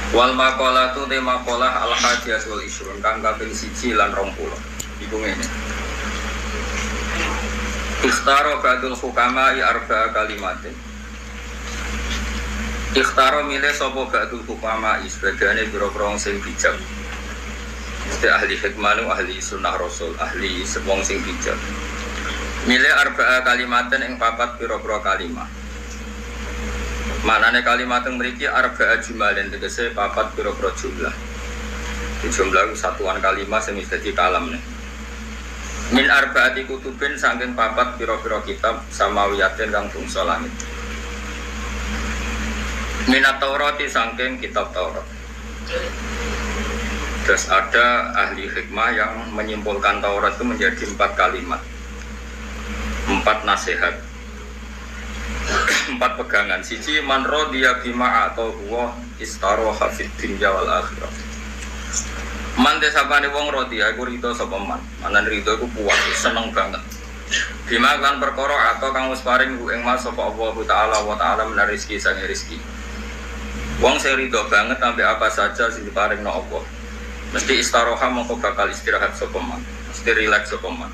Wal maqalatu te maqalah al hadiyatul isrun kang kaping 1 lan 20. Iku ngene. Ikhtaro ba'dul hukama'i arba'a kalimatin. Ikhtaro milih sapa ba'dul hukama'i sebagiane biro-biro sing bijak. Mesti ahli hikmah, ahli sunnah rasul, ahli wong sing bijak. Milih arba'a kalimatin ing papat biro-biro kalimat. Manane kalimat yang memiliki arba'a jumalin tegese papat biro-biro jumlah. Di jumlah satuan kalimat sing dadi kalam nih. Min arba'ati kutubin saking papat biro-biro kitab samawiyatin kang bangsa langit. Minat Taurati saking kitab Taurat. Terus ada ahli hikmah yang menyimpulkan Taurat itu menjadi 4 kalimat, 4 nasihat, 4 pegangan. Siji man radiya bima atau huwa istaroha fid dunya wal akhirah. Man desapane wong radiya iku rido sapa man. Manan rido iku puas, seneng banget. Bima kan perkara atau kang wis paring ing mas sapa Allah taala wa taala menawi rezeki sang rezeki. Wong sing rido banget sampai apa saja sing diparingno Allah. Mesti istaroha mongko bakal istirahat sapa man. Mesti rileks sapa man.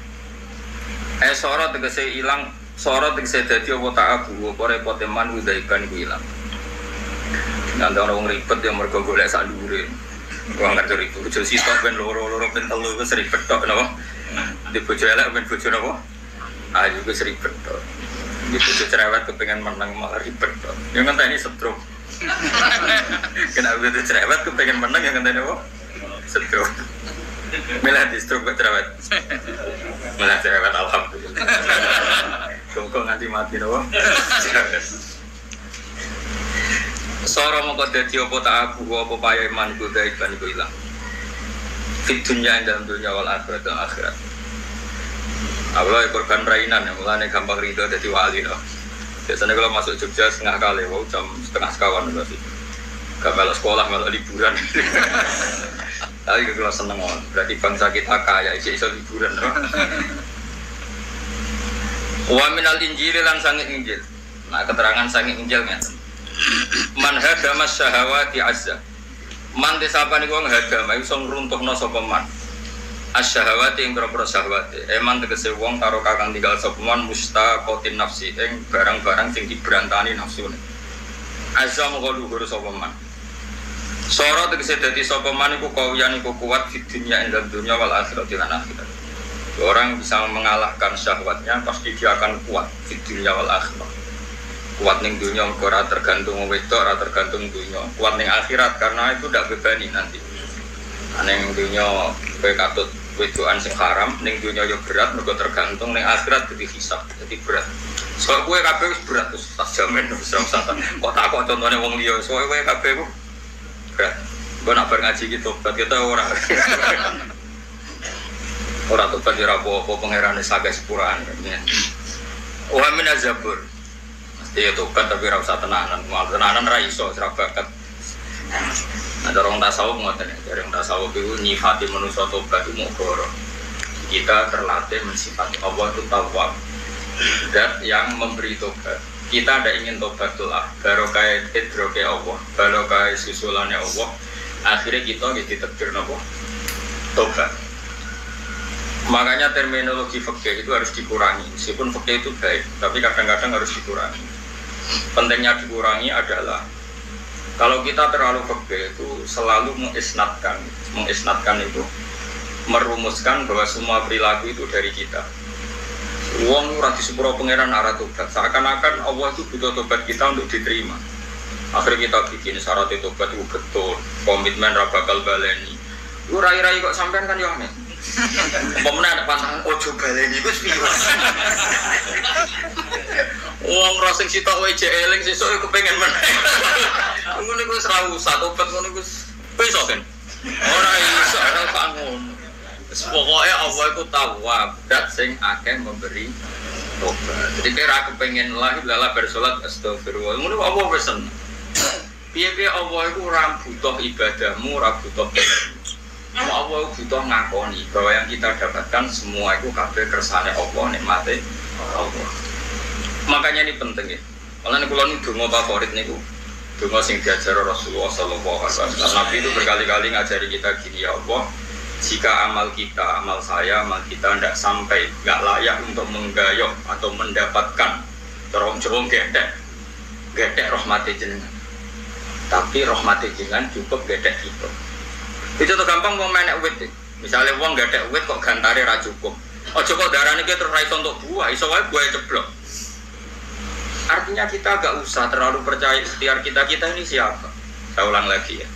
Sorot tegese ilang, sorot tegese dadi apa ta'abu, apa repote man udaiban iku ilang. Nanti orang ribet yang mergo golek sak dhuwure. Wong ngerti ribet, bojo sitok ben loro-loro ben telu wis ribet tok napa. Di bojo elek ben bojo napa? Ayo wis ribet tok. Di bojo cerewet kepengin menang malah ribet tok. Yang ngenteni stroke. Kenapa itu cerewet kepengin menang yang ngenteni apa? Stroke. Milah di stroke kok cerewet. Milah cerewet alhamdulillah. Kok nganti mati napa? Sora mongko dadi apa ta'abu apa payaman ku daiban iku ilang. Di dunia dalam dunia wal akhirat dan akhirat. Allah korban rainan yang mulane gampang rido dadi wali loh. Biasanya kalau masuk Jogja setengah kali, wow jam setengah sekawan berarti. Gak melok sekolah, melok liburan. Tapi kalau seneng berarti bangsa kita kaya, iso liburan. Wa minal injil lan sanging injil. Nah keterangan sanging injil ngeten. Man hadama syahawati azza. Man desapane wong hadama iso ngruntuhna sapa man. Asyahawati ing propro syahwate. Eman tegese wong karo kakang tinggal sapa man mustaqatin nafsi ing barang-barang sing dibrantani nafsune. Azza moko luhur sapa man. Sora tegese dadi sapa man iku kawiyan iku kuat di dunia ing dunya wal akhirat lan akhirat. Orang bisa mengalahkan syahwatnya pasti dia akan kuat di dunia wal akhirat. Kuat ning dunia ora tergantung wedok, ora tergantung dunia. Kuat ning akhirat karena itu ndak bebani nanti. Ning dunia kowe katut wedokan sing haram, ning dunia yo berat mergo tergantung ning akhirat dadi hisab, dadi berat. Soal kowe kabeh wis berat terus tak jamin wis ora usah. Kok tak kok contone wong liya, soal kowe kabeh ku berat. Gue nak ngaji gitu, berarti kita ora. Ora tobat ora apa-apa pangerane saged sepuraan. Wa min azabur. Iya tobat tapi ora usah tenanan, mal tenanan ra iso ora bakat. Ada orang tasawuf ngoten ya, orang tasawuf itu nyifati manusia tobat itu mukoro. Kita terlatih mensifati Allah itu tawwab. Zat yang memberi tobat. Kita tidak ingin tobatullah, barokah idroke Allah, barokah susulannya Allah. Akhirnya kita ditakdir napa? Tobat. Makanya terminologi fikih itu harus dikurangi. Meskipun fikih itu baik, tapi kadang-kadang harus dikurangi. Pentingnya dikurangi adalah kalau kita terlalu fikih itu selalu mengisnatkan itu merumuskan bahwa semua perilaku itu dari kita. Wong ora disepuro pangeran arah tobat. Seakan-akan Allah itu butuh tobat kita untuk diterima. Akhirnya kita bikin syarat tobat itu betul, komitmen ra bakal baleni. Lu rai-rai kok sampean kan yo aneh. Pemenang ada pantangan ojo baleni iku piye. Wong rosing sitok wae jek eling sesuk iku pengen meneh. Ngono iku wis ra usah tobat ngono iku iso kan. Ora iso ora kok ngono. Pokoke Allah iku tawwab, dat sing akeh memberi tobat. Jadi kira kepengin la bersolat astagfirullah. Ngono apa wis seneng. Piye-piye Allah iku ora butuh ibadahmu, ora butuh Allah butuh ngakoni bahwa yang kita dapatkan semua itu kabeh kersane Allah, nikmate Allah. Makanya ini penting ya. Kalau ini kalau ini donga favorit niku Donga sing diajar Rasulullah sallallahu alaihi wasallam. Nabi itu berkali-kali ngajari kita gini, ya Allah, jika amal kita, amal saya, amal kita tidak sampai, nggak layak untuk menggayok atau mendapatkan corong-corong gedek rahmati jenengan. Tapi rahmati jenengan cukup gedek kita. Itu tuh gampang mau main wit. Misalnya uang gedek wit kok gantare ra cukup. Ojo kok darane ki terus ra iso untuk buah, iso wae buah ceblok. Artinya kita agak usah terlalu percaya ikhtiar kita ini siapa. Saya ulang lagi ya.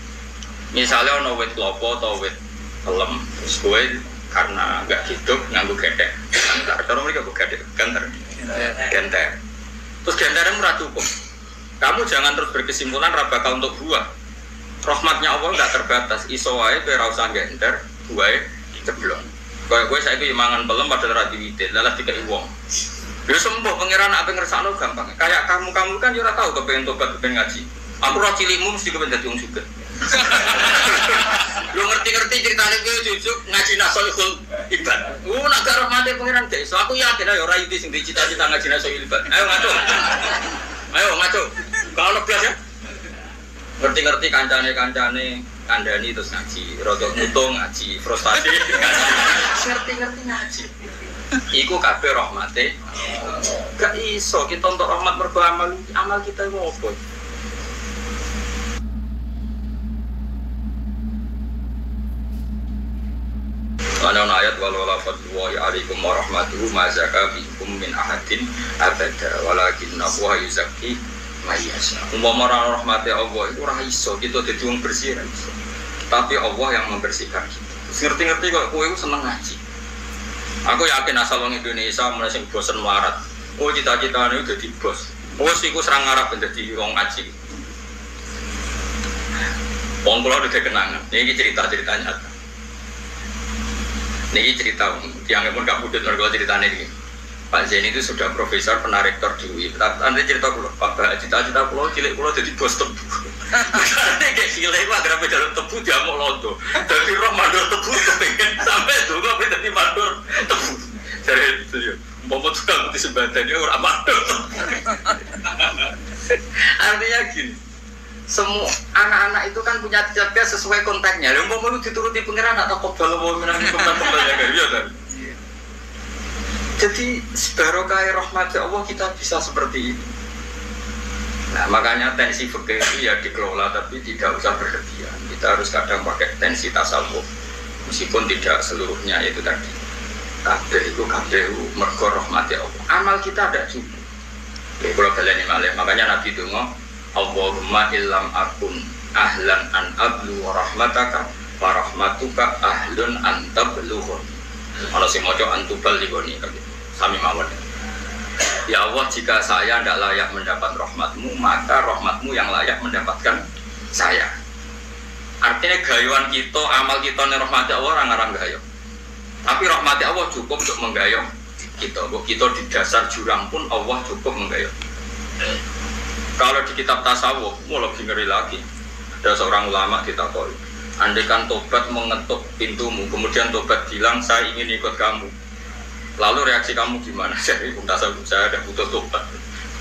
Misalnya ono wit klopo atau wit pelem, terus gue karena nggak hidup nganggu gedek, gantar. Terus mereka gue gedek, gantar. Terus gantarnya murah cukup. Kamu jangan terus berkesimpulan bakal untuk buah. Rahmatnya Allah nggak terbatas. Iso wae kowe ra usah gantar, buahe ceblok. Kayak gue saiki mangan pelem padahal ra diwite, lalah dikai wong. Ya sembuh pangeran apa ngersakno gampang. Kayak kamu kan yo ora tau kepengen tobat kepengen ngaji. Aku ora cilikmu mesti kepengen dadi wong sugih. Lu ngerti-ngerti ceritane kowe jujuk ngaji Nasolihul Ibad. Nak gak rahmate pangeran gak iso. Aku yakin ayo ora iki sing dicita-cita ngaji Nasolihul Ibad. Ayo ngaco. Kalau kelas ya. Ngerti-ngerti kancane kandhani terus ngaji, rodok mutung ngaji, frustasi. Ngerti-ngerti ngaji. Iku kabeh rahmate. Gak iso kita untuk rahmat mergo amal kita iku opo. Ana ayat walau lafadzullahi alaikum warahmatuhu ma zaka bikum min ahadin abada walakinna huwa yuzakki may yasha. Umpama rahmate Allah itu ora iso kita dadi wong bersih ra iso. Tapi Allah yang membersihkan kita. Ngerti-ngerti kok kowe seneng ngaji. Aku yakin asal wong Indonesia mulai sing bosen melarat. Oh cita-citane dadi bos. Bos iku serang ngarep dadi wong ngaji. Wong kula udah kenangan. Ini cerita-cerita nyata. Ini cerita yang pun gak budut kalau ceritanya ini. Pak Zaini itu sudah profesor penarektor di UI. Nanti cerita kula, Pak cita-cita kula cilik kula jadi bos tebu. Karena kayak cilik kula agar dalam tebu dia mau londo. Dari roh mandor tebu kepengen sampai juga pengen jadi mandor tebu. Jadi itu ya. Mau tukang di sebadan dia orang mandor. Artinya gini. Semua anak-anak itu kan punya cita-cita sesuai konteksnya. Lalu mau dituruti pangeran atau kobal mau menangis kobal-kobalnya kan? Iya kan? Jadi barokah rahmat Allah kita bisa seperti ini. Nah makanya tensi fikih itu ya dikelola tapi tidak usah berlebihan. Kita harus kadang pakai tensi tasawuf meskipun tidak seluruhnya itu tadi. Kabeh mergo rahmat Allah. Amal kita ada cukup. Kalau kalian ini makanya Nabi itu ngomong Allahumma illam akun ahlan an ablu wa rahmataka wa rahmatuka ahlun an tablughun. Ana sing maca antubal ligoni sami mawon. Ya Allah, jika saya tidak layak mendapat rahmatmu, maka rahmatmu yang layak mendapatkan saya. Artinya gayuan kita, amal kita ning rahmati Allah ora ngarang gayo. Tapi rahmati Allah cukup untuk menggayuh kita. Kita di dasar jurang pun Allah cukup menggayuh. Kalau di kitab tasawuf, mau lebih ngeri lagi. Ada seorang ulama ditakoi, andaikan tobat mengetuk pintumu, kemudian tobat bilang saya ingin ikut kamu. Lalu reaksi kamu gimana? Saya tasawuf, saya ada butuh tobat,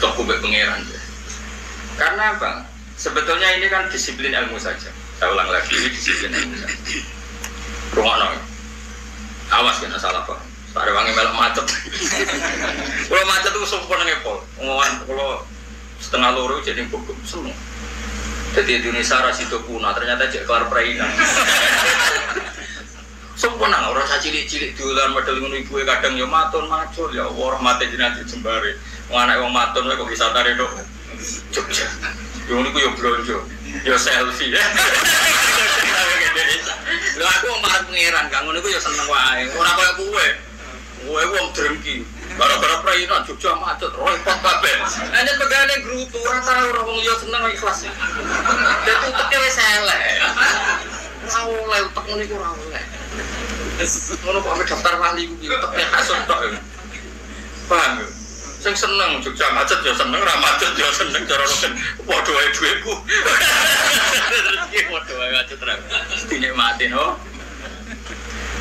butuh kubek pangeran. Karena apa? Sebetulnya ini kan disiplin ilmu saja. Saya ulang lagi, ini disiplin ilmu saja. Rumah awas kena salah pak. Ada wangi melok macet. Kalau macet itu sempurna ngepol. Kalau setengah loro jadi bogor semua. Jadi Indonesia rasido punah ternyata cek kelar perainan. Sempurna orang saya cilik-cilik dolan model ngono ibu kadang yo matur macul ya Allah mate jenengan jembare. Wong anak wong matur kok bisa tare dok. Jogja. Yo niku yo blonjo. Yo selfie. Lha aku wong marang pangeran kang ngono iku yo seneng wae. Ora koyo kowe. Kowe wong drengki. Gara-gara perainan Jogja macet, repot kabeh. Hanya pegane grutu, ora tau ora wong liya seneng ikhlas. Dadi uteke wis elek. Ora oleh utek ngene iku ora oleh. Ngono kok daftar wali ku uteke hasud tok. Paham? Sing seneng Jogja macet ya seneng, ra macet ya seneng cara roken. Padha wae dhuwitku. Iki padha wae macet ra. Dinikmati no.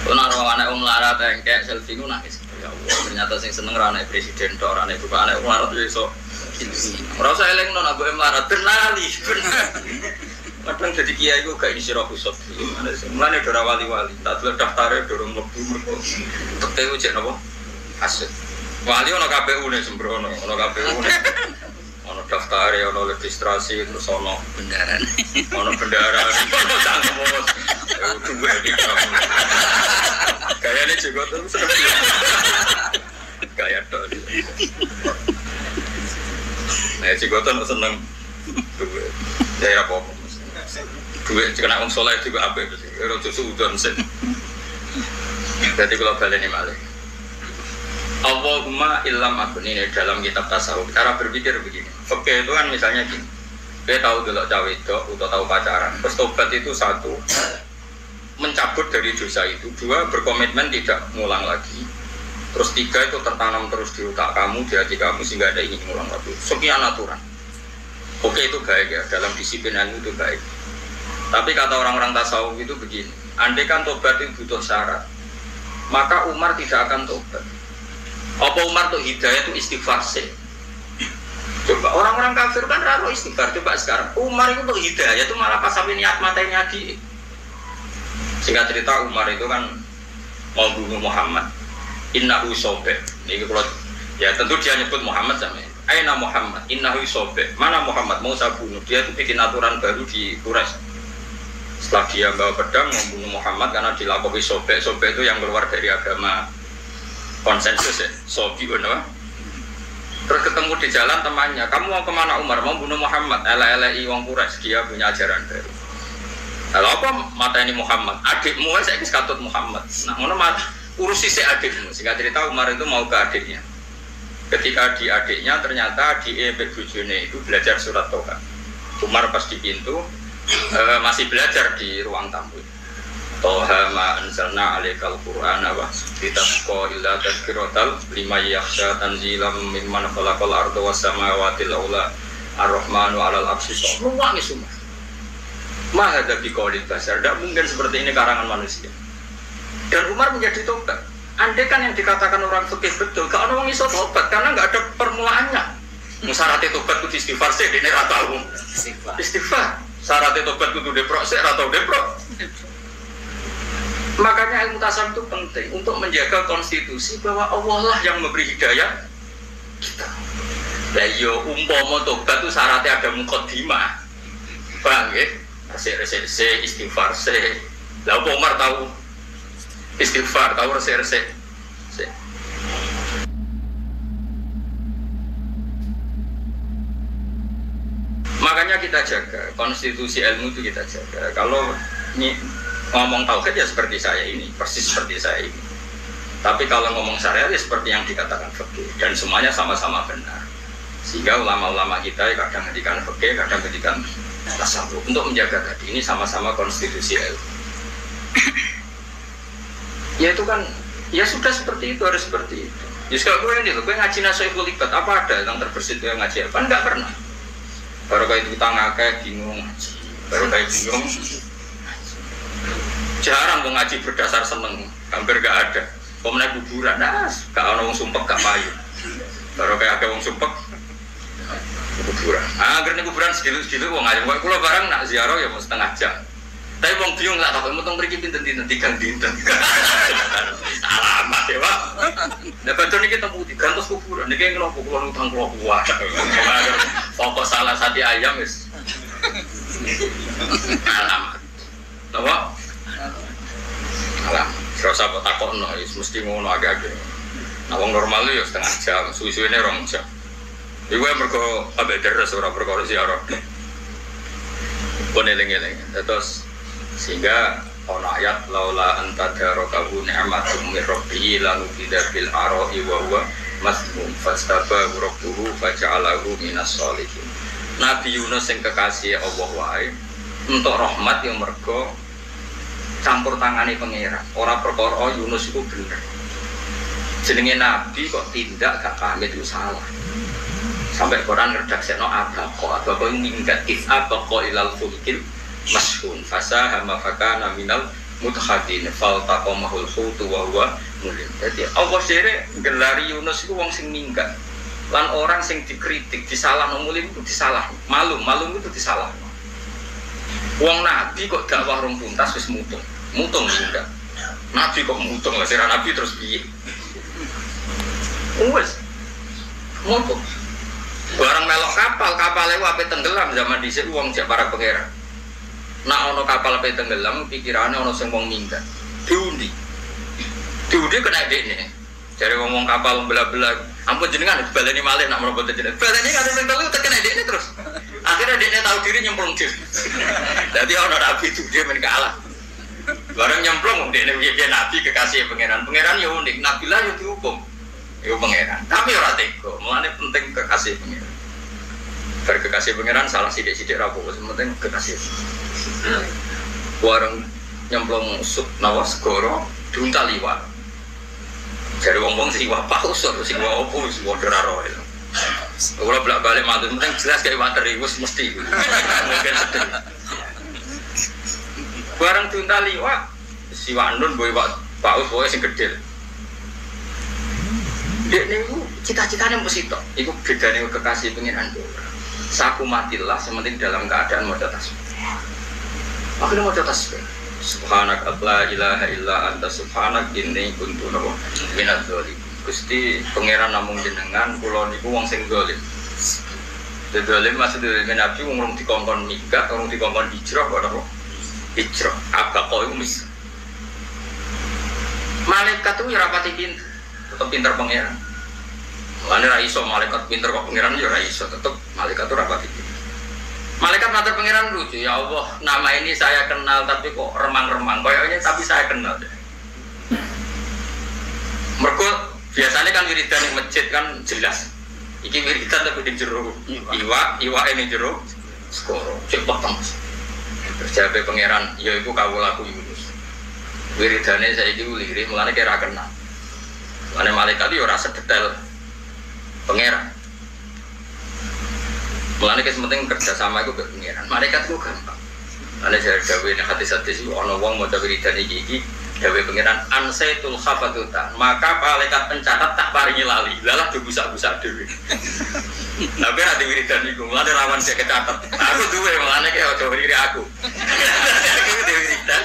Ono anak wong larat engkek selfie ku nangis. Ya Allah, ternyata sing seneng ra anak presiden tok, ra anak bapak anak larat iso Ora usah elingno nak mbok melarat benali. Kadang jadi kiai ku gak isi roh kusut. Mulane ora wali-wali, tak delok daftare durung mlebu. Teke ujek napa? Asyik. Wali ana KPU-ne sembrono, ana KPU-ne. Ana daftare, ana registrasi terus ana bendaran. Ana bendaran. Cangkem bos. Duwe iki. Gayane juga terus seneng. Gaya tok. Nah, cigotan seneng duwe. Ya apa? Duwe kena wong saleh juga apik mesti. Ora susudon sik. Dadi kula baleni malih. Allahumma illam akun ini dalam kitab tasawuf. Cara berpikir begini. Oke, itu kan misalnya gini. Dia tahu dulu cawe itu atau tahu pacaran. Terus tobat itu satu, mencabut dari dosa itu. Dua, berkomitmen tidak ngulang lagi. Terus tiga, itu tertanam terus di otak kamu, di hati kamu sehingga ada ingin ngulang lagi. Sekian aturan. Oke, itu baik ya. Dalam disiplin itu baik. Tapi kata orang-orang tasawuf itu begini. Andai kan tobat itu butuh syarat, maka Umar tidak akan tobat. Apa Umar tuh hidayah itu istighfar sih? Coba orang-orang kafir kan raro istighfar. Coba sekarang Umar itu tuh hidayah itu malah pas sampai niat matanya di. Singkat cerita Umar itu kan mau bunuh Muhammad. Innahu sobek. Ini kalau ya tentu dia nyebut Muhammad sama. Aina Muhammad. Innahu sobek. Mana Muhammad mau saya bunuh? Dia tuh bikin aturan baru di Quraisy. Setelah dia bawa pedang membunuh Muhammad karena dilakoni sobek. Sobek itu yang keluar dari agama konsensus ya, sobi apa? Terus ketemu di jalan temannya, kamu mau kemana Umar? Mau bunuh Muhammad, LLI wong Quraisy, dia punya ajaran baru. Lalu apa mata ini Muhammad? Adikmu saya katut Muhammad. Nah, mana mat urusi si adikmu. Singkat cerita Umar itu mau ke adiknya. Ketika di adiknya ternyata di bujune itu belajar surat Toha. Umar pas di pintu masih belajar di ruang tamu. Toha ma anzalna alaikal qur'ana wa litasqa illa tadhkiratal liman yakhsha tanzilam mimman khalaqal arda was samawati al-ula ar-rahmanu 'alal 'arsy istawa. Semua. Ma hadza biqaulil basar, tidak mungkin seperti ini karangan manusia. Dan Umar menjadi tobat. Andai kan yang dikatakan orang fikih betul, gak ada orang iso tobat karena nggak ada permulaannya. Syaratnya tobat itu istighfar sih, ini rata umum. Istighfar. Syaratnya tobat itu deprok sih, rata deprok. Makanya ilmu tasawuf itu penting untuk menjaga konstitusi bahwa Allah lah yang memberi hidayah kita. Lah yo umpama tobat itu syaratnya ada muqaddimah. Bang nggih, resik-resik istighfar se. Lah Umar tahu istighfar, tahu resik-resik. Makanya kita jaga konstitusi ilmu itu kita jaga. Kalau ini ngomong tauhid ya seperti saya ini, persis seperti saya ini. Tapi kalau ngomong syariat ya seperti yang dikatakan fikih dan semuanya sama-sama benar. Sehingga ulama-ulama kita kadang ngedikan fikih, kadang ngedikan tasawuf untuk menjaga tadi ini sama-sama konstitusi ilmu. Ya itu kan, ya sudah seperti itu, harus seperti itu. Ya sekarang gue ini loh, gue ngaji Nashihul Ibadah, apa ada yang terbersit yang ngaji apa? Enggak pernah. Baru kayak itu ngakak bingung ngaji, baru kayak bingung. Jarang mau ngaji berdasar seneng, hampir gak ada. Pemenang kuburan, gak ada orang sumpek, gak payu. Baru kayak ada orang sumpek, kuburan. Akhirnya kuburan sedikit-sedikit, wong ngaji. Kalau barang nak ziarah ya mau setengah jam. Tapi wong bingung gak tahu, mau pergi pinten-pinten, tigang dinten. Alamat ya pak. Nah betul ini kita putih, gantos kuburan. Ini kayak ngelok kuburan utang kuah. Fokus salah satu ayam is. Alamat. Tahu? Alam, serasa apa takut no, mesti ngono agak-agak. Nah, wong normal itu ya setengah jam, suwi-suwi ini 2 jam. Iku yang berko abek deres ora berko ziarah. Eling-eling. Terus sehingga ana ayat laula anta darakahu ni'matum min rabbihi lanu bidabil ara'i wa huwa masmum fastaba rabbuhu faja'alahu minas sholihin. Nabi Yunus yang kekasih Allah wae untuk rahmat yang mergo campur tangani pangeran. Orang perkara Yunus itu bener. Jenenge Nabi kok tindak gak pamit itu salah. Sampai Quran ngredaksekno abaqo minggat abaqo ilal fulkil mashhun fasahama fakana minal mudhadin fal taqamahul hutu wa huwa mulim. Jadi Allah sire gelari Yunus itu wong sing minggat. Lan orang sing dikritik, disalah mulim itu disalah, malum itu disalah. Wong nabi kok dakwah rong tuntas wis mutung enggak. Nabi kok mutung lah, sira nabi terus piye? Wes mutung. Barang melok kapal itu ape tenggelam zaman dhisik wong jak para pangeran. Nak ono kapal ape tenggelam pikirane ono sing wong minggat. Diundi kena dekne. Jare ngomong kapal belah-belah, ampun jenengan baleni malih nak mlebet jenengan. Baleni kan sing telu tekan dekne terus. Akhirnya dekne tahu diri nyemplung dhewe. Dadi ana nabi itu dia men kalah. Bareng nyemplung dekne piye nabi kekasih pangeran. Pangeran yo unik, nabi lah yo dihukum. Yo pangeran. Tapi ora tega, mulane penting kekasih pangeran. Bar kekasih pangeran salah sithik-sithik ra apa, penting kekasih. Wareng nyemplung nawa segoro diuntal liwat. Jadi wong-wong sing wapak usur sing opo wis padha ra roe. Ora bolak-balik matur, penting jelas kayak materi wis mesti. Mungkin sedih. Bareng diuntal liwat si Wandun boy paus boy sing gedhe. Dek niku cita-citane mesti tok. Iku bedane kekasih pengiran. Saku matilah sementing dalam keadaan maca tasbih. Akhirnya maca tasbih. Subhanak la ilaha illa anta subhanak inni kuntu minadz dzalimin. Gusti pangeran namung jenengan kula niku wong sing zalim. Zalim maksudnya Nabi wong dikongkon minggat, wong dikongkon hijrah kok apa? Hijrah. Apa kok iku mis. Malaikat itu ya rapati pinter, tetep pinter pangeran. Lan ra iso malaikat pinter kok pangeran ya ra iso, tetep malaikat itu rapati pinter. Malaikat matur pangeran lucu, ya Allah, nama ini saya kenal tapi kok remang-remang. Kayaknya tapi saya kenal deh. Mergo biasanya kan wiridan di masjid kan jelas. Iki wiridan tapi di jero. Iwa ini jero. Skoro, cepat Mas. Terjawab pangeran, ya iku kawulaku Yunus. Wiridane saiki lirih, mulane kira kenal. Mulane malaikat yo ora sedetail pangeran. Mulane kes penting kerja sama iku mbek pangeran. Malaikat ku gampang. Ana jare dawuh nek hadis-hadis iku ana wong maca wiridan iki dawuh pangeran ansaitul khafatuta. Maka malaikat pencatat tak paringi lali. Lalah do busak-busak dhewe. Nabi ade wiridan iku, mulane rawan sik kecatet. Aku duwe mulane kaya aja wiri aku. Iki dhewe wiridan.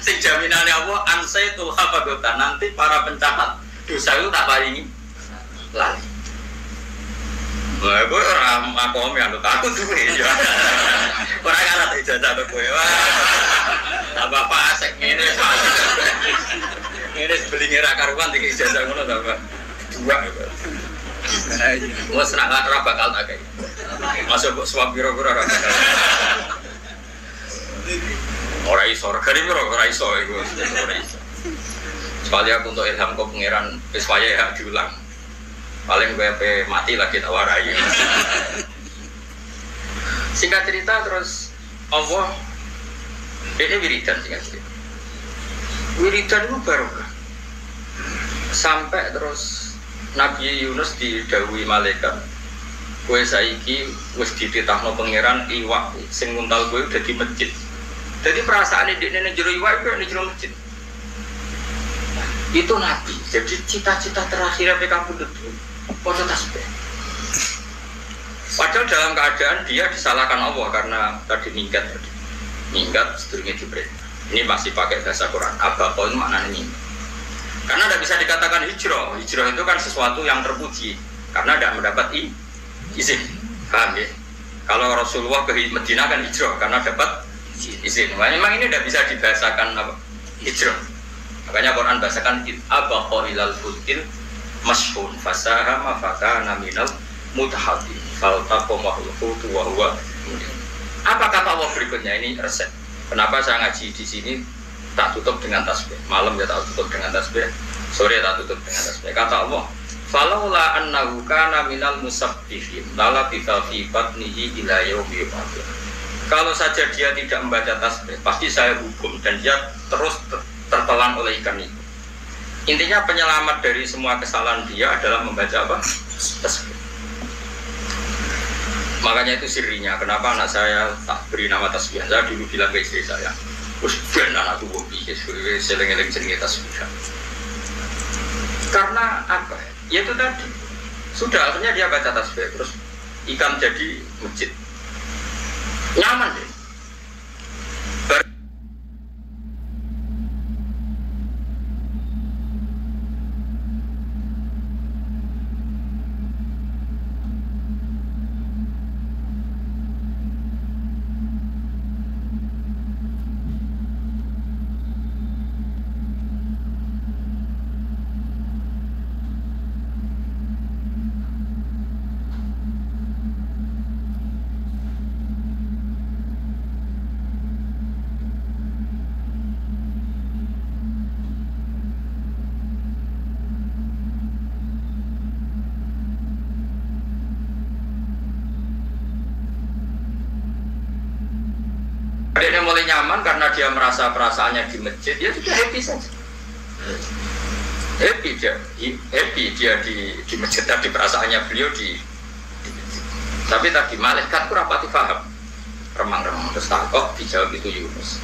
Sing jaminane Allah ansaitul khafatuta. Nanti para pencatat dosa itu tak paringi lali. Wah, gue orang makom yang aku duwe ya. Orang kan ada ijazah ke gue. Wah, apa asek ini? Ini sebeli ngira karuan tiga ijazah ngono apa? Dua. Wah, senang ora bakal tak kayak. Masuk suap piro-piro ora bakal. Ora iso, regane piro ora iso iku. Ora iso. Sekali aku untuk ilham kok pangeran wis wayahe hak diulang. Paling gue mati lagi tak warai. Singkat cerita terus Allah ini wiridan singkat cerita. Wiridan itu barokah. Sampai terus Nabi Yunus didhawuhi malaikat, kowe saiki wis dititahno pangeran iwak sing nguntal kowe udah di masjid. Jadi perasaan ini nek jero iwak iku nek jero masjid. Itu Nabi. Jadi cita-cita terakhir PK Pundut maca tasbih. Padahal dalam keadaan dia disalahkan Allah karena tadi minggat sedurunge diperintah. Ini masih pakai bahasa Quran. Abaqah itu maknanya minggat. Karena tidak bisa dikatakan hijrah. Hijrah itu kan sesuatu yang terpuji karena tidak mendapat izin. Paham ya? Kalau Rasulullah ke Madinah kan hijrah karena dapat izin. Memang ini tidak bisa dibahasakan apa? Hijrah. Makanya Quran bahasakan abaqah ilal fulkil masyhun fasahama fakana minal mutahaddin faltaqamahu hutu wa huwa. Apa kata Allah berikutnya? Ini resep. Kenapa saya ngaji di sini tak tutup dengan tasbih? Malam ya tak tutup dengan tasbih, sore tak tutup dengan tasbih. Kata Allah, "Falaula annahu kana minal musabbihin lala bi fi batnihi ila yaumi yub'ats." Kalau saja dia tidak membaca tasbih, pasti saya hukum dan dia terus tertelan oleh ikan itu. Intinya penyelamat dari semua kesalahan dia adalah membaca apa? Tasbih. Makanya itu sirinya. Kenapa anak saya tak beri nama tasbih? Saya dulu bilang ke istri saya, "Wes ben anakku kok piye seling-eling jenenge tasbih." Karena apa? Ya itu tadi. Sudah akhirnya dia baca tasbih terus ikan jadi masjid. Nyaman deh. Dia mulai nyaman karena dia merasa perasaannya di masjid, dia sudah happy saja. Happy dia di masjid tadi, perasaannya beliau di masjid. Tapi tadi malaikat kurang pati paham, remang-remang terus takut dijawab itu Yunus.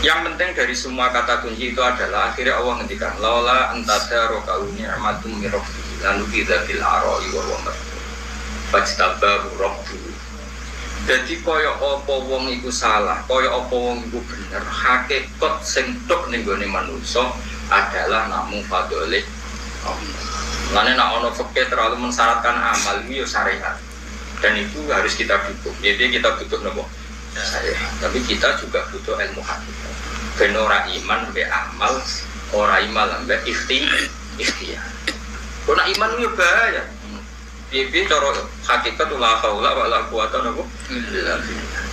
Yang penting dari semua kata kunci itu adalah akhirnya Allah ngendikan laula antada rokauni amatum mirrofi lalu kita bil aroi wa wa fajtabahu rabbuhu. Jadi kaya apa wong iku salah, kaya apa wong iku bener, hakikat sing tok ning gone manungsa adalah namung fadhole Allah. Lane nek ana fikih terlalu mensyaratkan amal iki ya syariat. Dan itu harus kita dukung. Jadi kita butuh nopo? Syariat. Tapi kita juga butuh ilmu hakikat. Ben ora iman mbek amal, ora iman mbek ikhtiar. Kok nek iman yo bahaya. Piye cara hakikat la haula wala quwata illa billah.